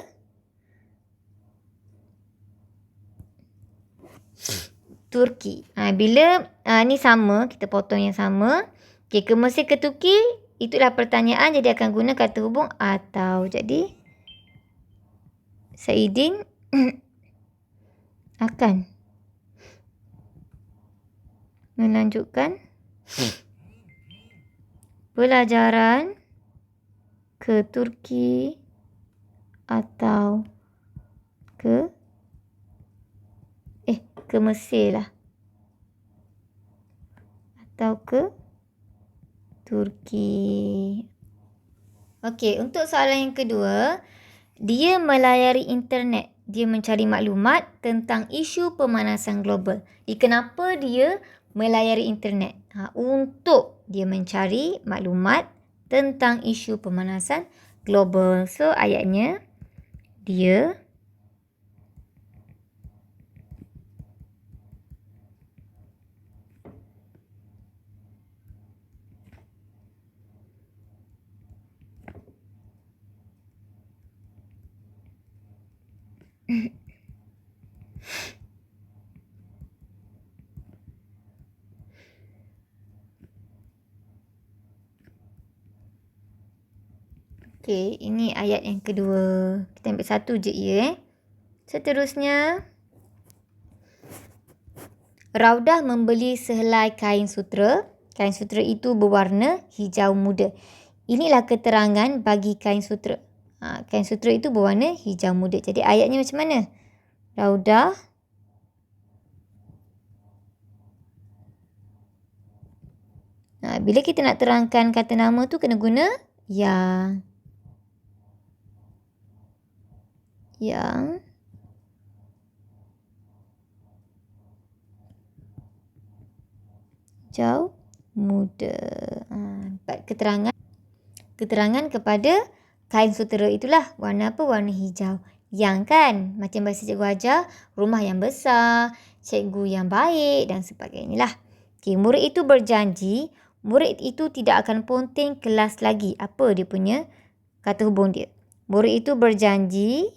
Turki. Bila ni sama, kita potong yang sama. Okay, ke Mesir ke Turki, itulah pertanyaan. Jadi akan guna kata hubung atau. Jadi Saidin akan melanjutkan pelajaran ke Turki atau ke Mesir lah. Atau ke Turki. Okey, untuk soalan yang kedua, dia melayari internet. Dia mencari maklumat tentang isu pemanasan global. Kenapa dia melayari internet? Untuk dia mencari maklumat tentang isu pemanasan global. So, ayatnya, dia Okey, ini ayat yang kedua. Kita ambil satu je ya. Seterusnya, Raudah membeli sehelai kain sutera. Kain sutera itu berwarna hijau muda. Inilah keterangan bagi kain sutera. Kain sutera itu berwarna hijau muda. Jadi ayatnya macam mana? Raudah bila kita nak terangkan kata nama tu kena guna yang hijau muda. Keterangan kepada kain sutera itulah warna apa? Warna hijau. Yang kan, macam bahasa cikgu ajar, rumah yang besar, cikgu yang baik dan sebagainya lah. Okay, murid itu berjanji, murid itu tidak akan ponteng kelas lagi. Apa dia punya kata hubung dia? Murid itu berjanji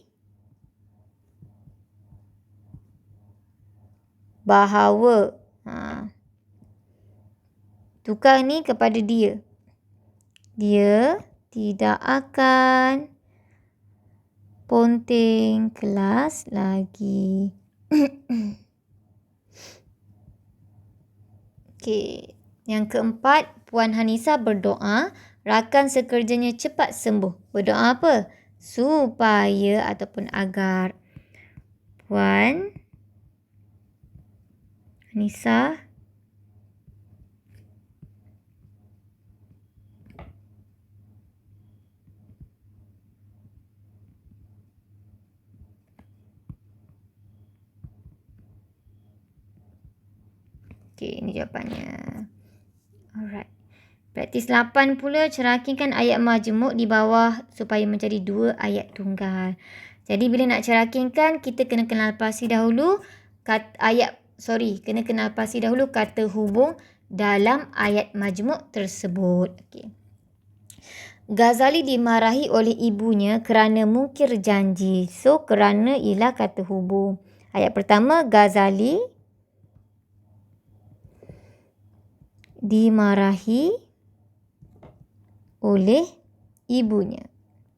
bahawa tukar ni kepada dia. Dia tidak akan ponteng kelas lagi. Okey, yang keempat, Puan Hanisa berdoa rakan sekerjanya cepat sembuh. Berdoa apa? Supaya ataupun agar Puan Hanisa Okey, ini jawapannya. Alright. Praktis 8 pula, cerakingkan ayat majmuk di bawah supaya menjadi 2 ayat tunggal. Jadi bila nak cerakingkan, kita kena kenal pasti dahulu kena kenal pasti dahulu kata hubung dalam ayat majmuk tersebut. Okey. Ghazali dimarahi oleh ibunya kerana mungkir janji. So, kerana ialah kata hubung. Ayat pertama, Ghazali dimarahi oleh ibunya.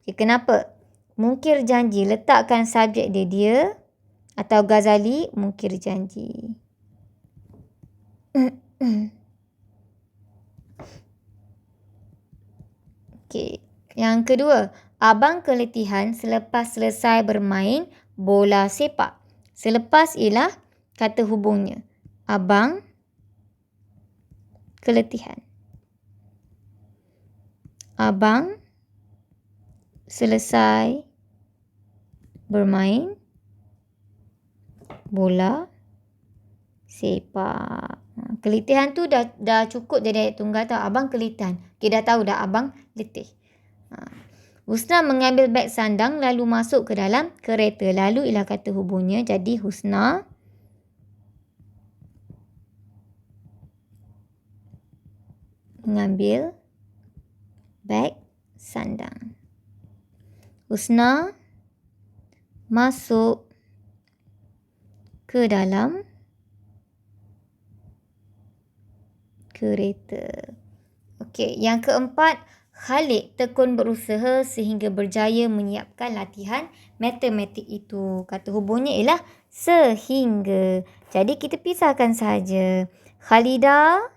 Okay, kenapa? Mungkir janji. Letakkan subjek dia atau Ghazali mungkir janji. Okay. Yang kedua, abang keletihan selepas selesai bermain bola sepak. Selepas ialah kata hubungnya. Abang keletihan. Abang selesai bermain bola sepak. Keletihan tu dah cukup jadi ayat tunggal tau. Abang keletihan. Okay, dah tahu dah abang letih. Husna mengambil beg sandang lalu masuk ke dalam kereta. Lalu ialah kata hubungnya. Jadi Husna mengambil beg sandang. Husna masuk ke dalam kereta. Okey, yang keempat, Khalid tekun berusaha sehingga berjaya menyiapkan latihan matematik itu. Kata hubungnya ialah sehingga. Jadi kita pisahkan saja. Khalidah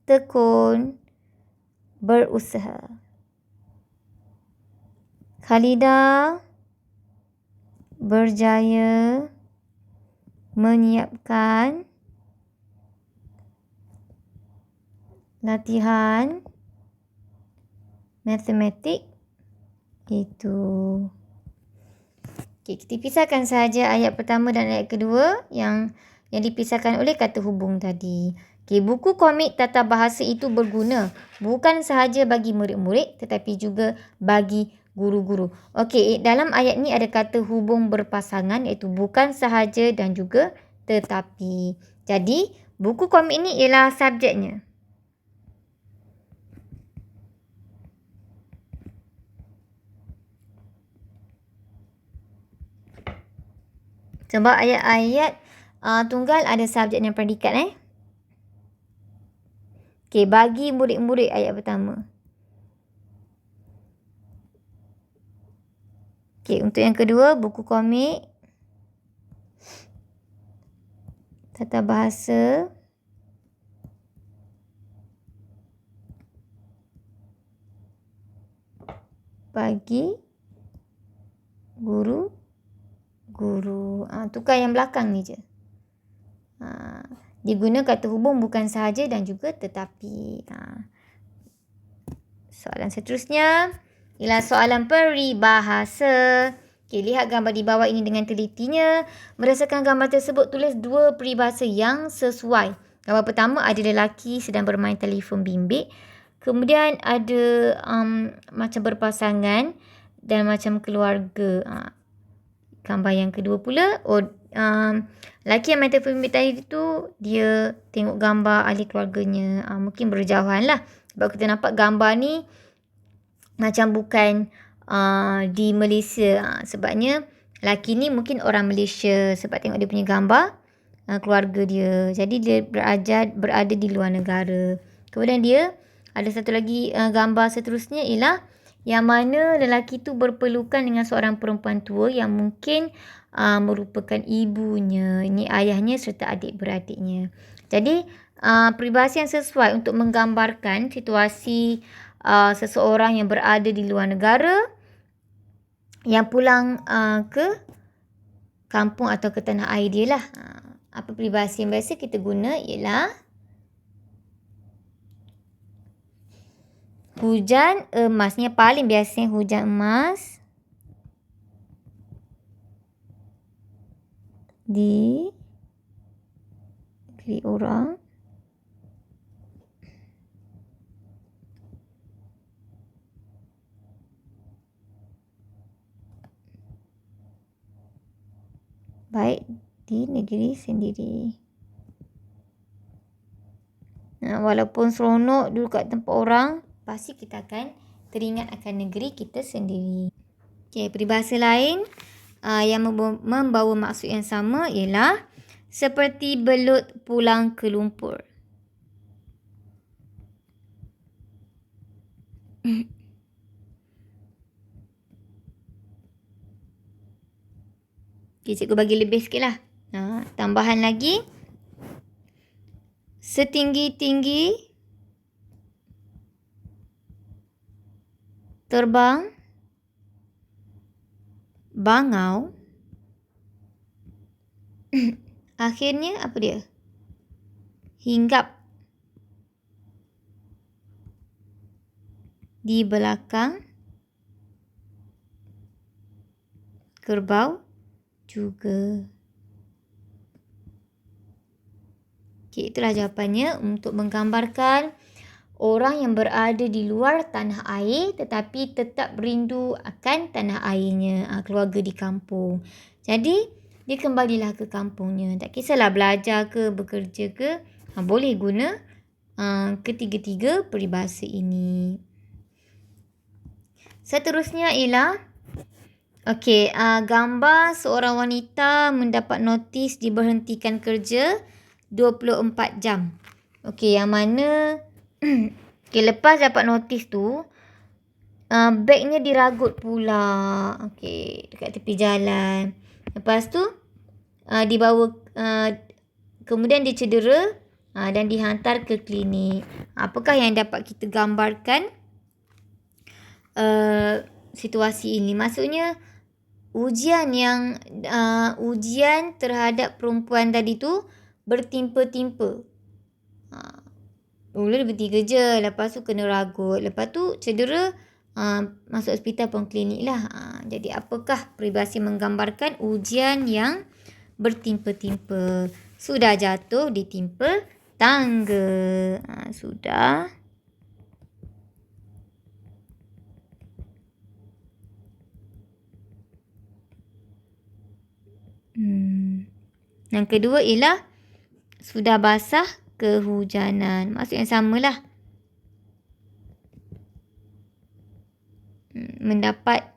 tekun berusaha. Khalidah berjaya menyiapkan latihan matematik itu. Okey, kita pisahkan saja ayat pertama dan ayat kedua yang dipisahkan oleh kata hubung tadi. Okey, buku komik tata bahasa itu berguna bukan sahaja bagi murid-murid tetapi juga bagi guru-guru. Okey, dalam ayat ni ada kata hubung berpasangan iaitu bukan sahaja dan juga tetapi. Jadi, buku komik ni ialah subjeknya. Sebab ayat-ayat tunggal ada subjek dan predikat. Okey, bagi murid-murid ayat pertama. Okey, untuk yang kedua, buku komik tata bahasa bagi guru. Tukar yang belakang ni je. Diguna kata hubung bukan sahaja dan juga tetapi. Soalan seterusnya ialah soalan peribahasa. Okay, lihat gambar di bawah ini dengan telitinya. Berdasarkan gambar tersebut, tulis dua peribahasa yang sesuai. Gambar pertama ada lelaki sedang bermain telefon bimbit. Kemudian ada macam berpasangan dan macam keluarga. Gambar yang kedua pula, lelaki yang main telefon bimbit tadi tu, dia tengok gambar ahli keluarganya. Mungkin berjauhan lah. Sebab kita nampak gambar ni macam bukan di Malaysia. Sebabnya lelaki ni mungkin orang Malaysia sebab tengok dia punya gambar keluarga dia. Jadi dia berada di luar negara. Kemudian dia ada satu lagi gambar seterusnya ialah yang mana lelaki tu berpelukan dengan seorang perempuan tua yang mungkin merupakan ibunya. Ini ayahnya serta adik-beradiknya. Jadi peribahasa yang sesuai untuk menggambarkan situasi seseorang yang berada di luar negara yang pulang ke kampung atau ke tanah air dia lah. Apa peribahasa yang biasa kita guna ialah hujan emasnya paling biasanya hujan emas di negeri orang baik di negeri sendiri. Walaupun seronok duduk kat tempat orang, pasti kita akan teringat akan negeri kita sendiri. Okey, peribahasa lain yang membawa maksud yang sama ialah seperti belut pulang ke lumpur. Okay, cikgu bagi lebih sikit lah. Tambahan lagi. Setinggi-tinggi terbang bangau. Akhirnya apa dia? Hinggap di belakang kerbau juga. Okey, itulah jawapannya untuk menggambarkan orang yang berada di luar tanah air tetapi tetap rindu akan tanah airnya, keluarga di kampung. Jadi, dia kembalilah ke kampungnya. Tak kisahlah belajar ke, bekerja ke, boleh guna ketiga-tiga peribahasa ini. Seterusnya ialah gambar seorang wanita mendapat notis diberhentikan kerja 24 jam. Yang mana lepas dapat notis tu, bagnya diragut pula. Dekat tepi jalan. Lepas tu, dibawa, kemudian dia cedera dan dihantar ke klinik. Apakah yang dapat kita gambarkan situasi ini? Maksudnya, ujian terhadap perempuan tadi tu bertimpa-timpa. Mula dia bertiga je, lepas tu kena ragut, lepas tu cedera, masuk hospital pun klinik lah. Jadi apakah peribahasa menggambarkan ujian yang bertimpa-timpa? Sudah jatuh ditimpa tangga. Sudah. Yang kedua ialah sudah basah kehujanan. Maksud yang samalah. Mendapat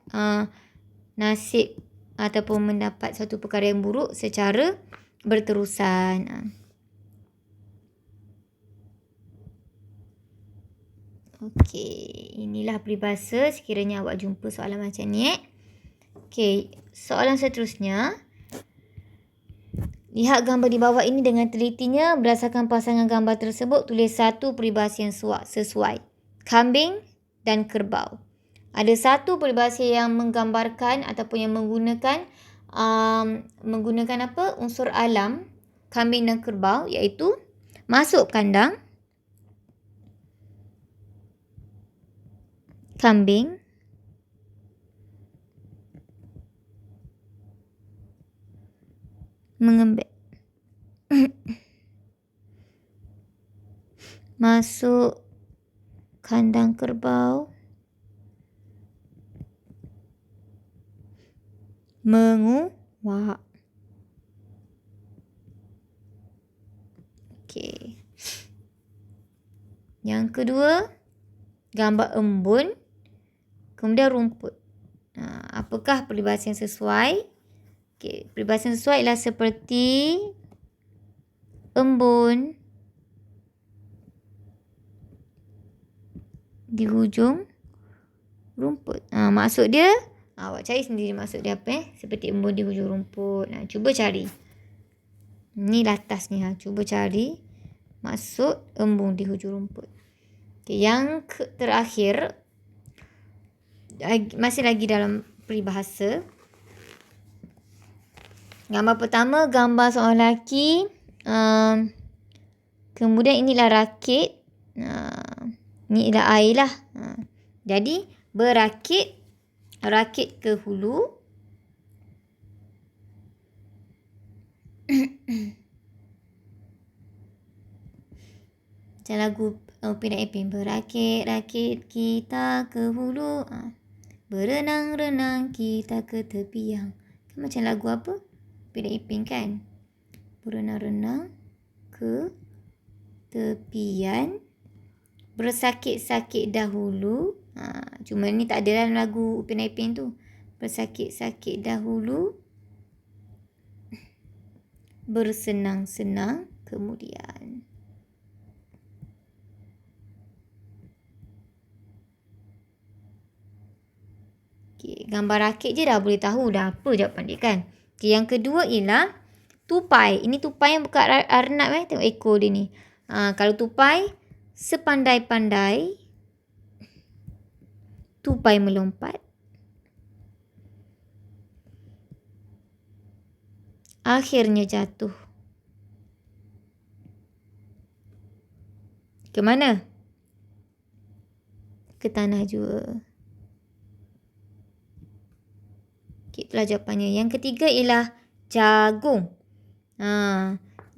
nasib ataupun mendapat satu perkara yang buruk secara berterusan. Inilah peribahasa sekiranya awak jumpa soalan macam ni. Soalan seterusnya. Lihat gambar di bawah ini dengan telitinya. Berdasarkan pasangan gambar tersebut, tulis satu peribahasa yang sesuai. Kambing dan kerbau. Ada satu peribahasa yang menggambarkan ataupun yang menggunakan unsur alam kambing dan kerbau, iaitu masuk kandang kambing mengembek. Masuk kandang kerbau menguak. Yang kedua, gambar embun kemudian rumput. Apakah peribahasa yang sesuai? Peribahasa yang sesuai ialah seperti embun di hujung rumput. Maksud dia, awak cari sendiri maksud dia apa. Seperti embun di hujung rumput. Cuba cari. Ni latasnya. Cuba cari maksud embun di hujung rumput. Yang terakhir, masih lagi dalam peribahasa. Gambar pertama, gambar seorang lelaki. Kemudian inilah rakit. Ni ialah air lah. Jadi, berakit. Rakit ke hulu. Macam lagu Upin dan Ipin. Berakit-rakit kita ke hulu. Berenang-renang kita ke tepian. Macam lagu apa? Upin dan Ipin kan? Berenang-renang ke tepian. Bersakit-sakit dahulu. Cuma ni tak ada dalam lagu Upin Ipin tu. Bersakit-sakit dahulu, bersenang-senang kemudian. Okay, gambar rakit je dah boleh tahu dah apa jawapan dia kan. Okay, yang kedua ialah tupai. Ini tupai yang bukan arnab Tengok ekor dia ni. Kalau tupai, sepandai-pandai tupai melompat, akhirnya jatuh. Ke mana? Ke tanah jua. Okay, itulah jawapannya. Yang ketiga ialah jagung.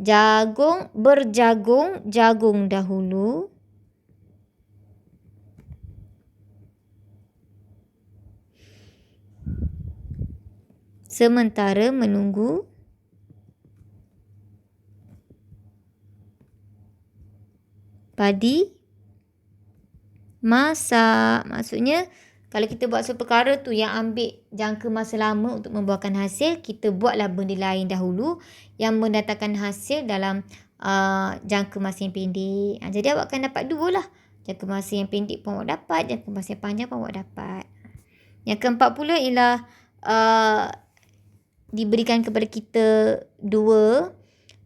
Jagung, berjagung, jagung dahulu. Sementara menunggu padi masak. Maksudnya kalau kita buat sesuatu perkara tu yang ambil jangka masa lama untuk membuahkan hasil, kita buatlah benda lain dahulu yang mendatangkan hasil dalam jangka masa yang pendek. Jadi awak akan dapat dua lah. Jangka masa yang pendek pun awak dapat, jangka masa yang panjang pun awak dapat. Yang keempat pula ialah diberikan kepada kita dua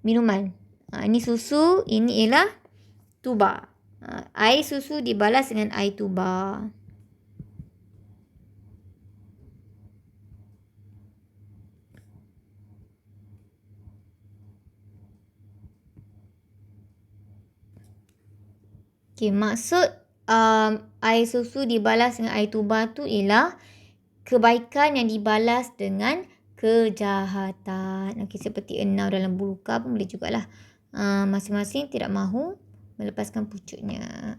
minuman. Ini susu, ini ialah tuba. Air susu dibalas dengan air tuba. Okay, maksud air susu dibalas dengan air tuba tu ialah kebaikan yang dibalas dengan kejahatan. Okay, seperti enau dalam buruka pun boleh jugalah. Masing-masing tidak mahu melepaskan pucuknya.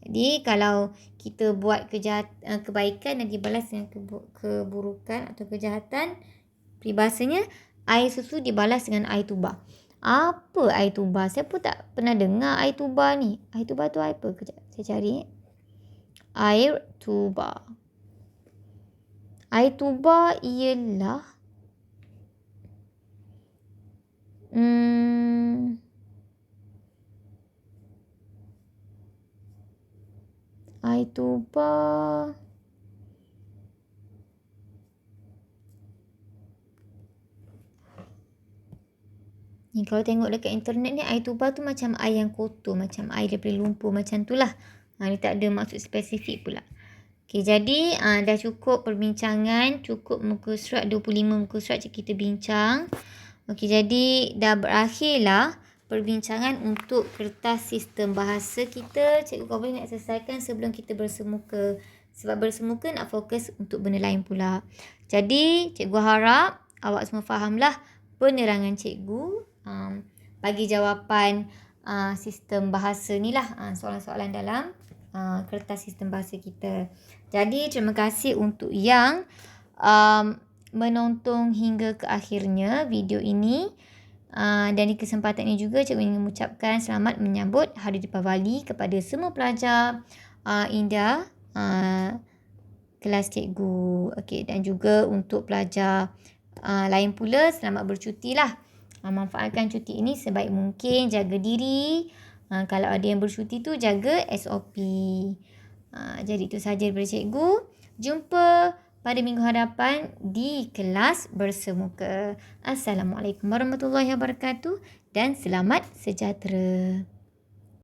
Jadi kalau kita buat kebaikan dan dibalas dengan keburukan atau kejahatan, peribahasanya air susu dibalas dengan air tuba. Apa air tuba? Saya pun tak pernah dengar air tuba ni. Air tuba tu apa? Kejap, saya cari. Air tuba. Air tuba ialah air tuba. Ni kalau tengok dekat internet ni, air tuba tu macam air yang kotor, macam air daripada lumpur macam tu lah. Ni tak ada maksud spesifik pula. Okay, jadi dah cukup perbincangan, cukup muka surat 25 muka surat kita bincang. Okay, jadi dah berakhirlah perbincangan untuk kertas sistem bahasa kita. Cikgu kau boleh nak selesaikan sebelum kita bersemuka. Sebab bersemuka nak fokus untuk benda lain pula. Jadi cikgu harap awak semua fahamlah penerangan cikgu bagi jawapan sistem bahasa ni lah, soalan-soalan dalam kertas sistem bahasa kita. Jadi terima kasih untuk yang menonton hingga ke akhirnya video ini. Dan di kesempatan ini juga cikgu ingin mengucapkan selamat menyambut Hari Deepavali kepada semua pelajar India kelas cikgu. Okay, dan juga untuk pelajar lain pula, selamat bercuti lah. Manfaatkan cuti ini sebaik mungkin, jaga diri. Kalau ada yang bercuti tu, jaga SOP. Jadi itu sahaja daripada cikgu. Jumpa pada minggu hadapan di kelas bersemuka. Assalamualaikum warahmatullahi wabarakatuh dan selamat sejahtera.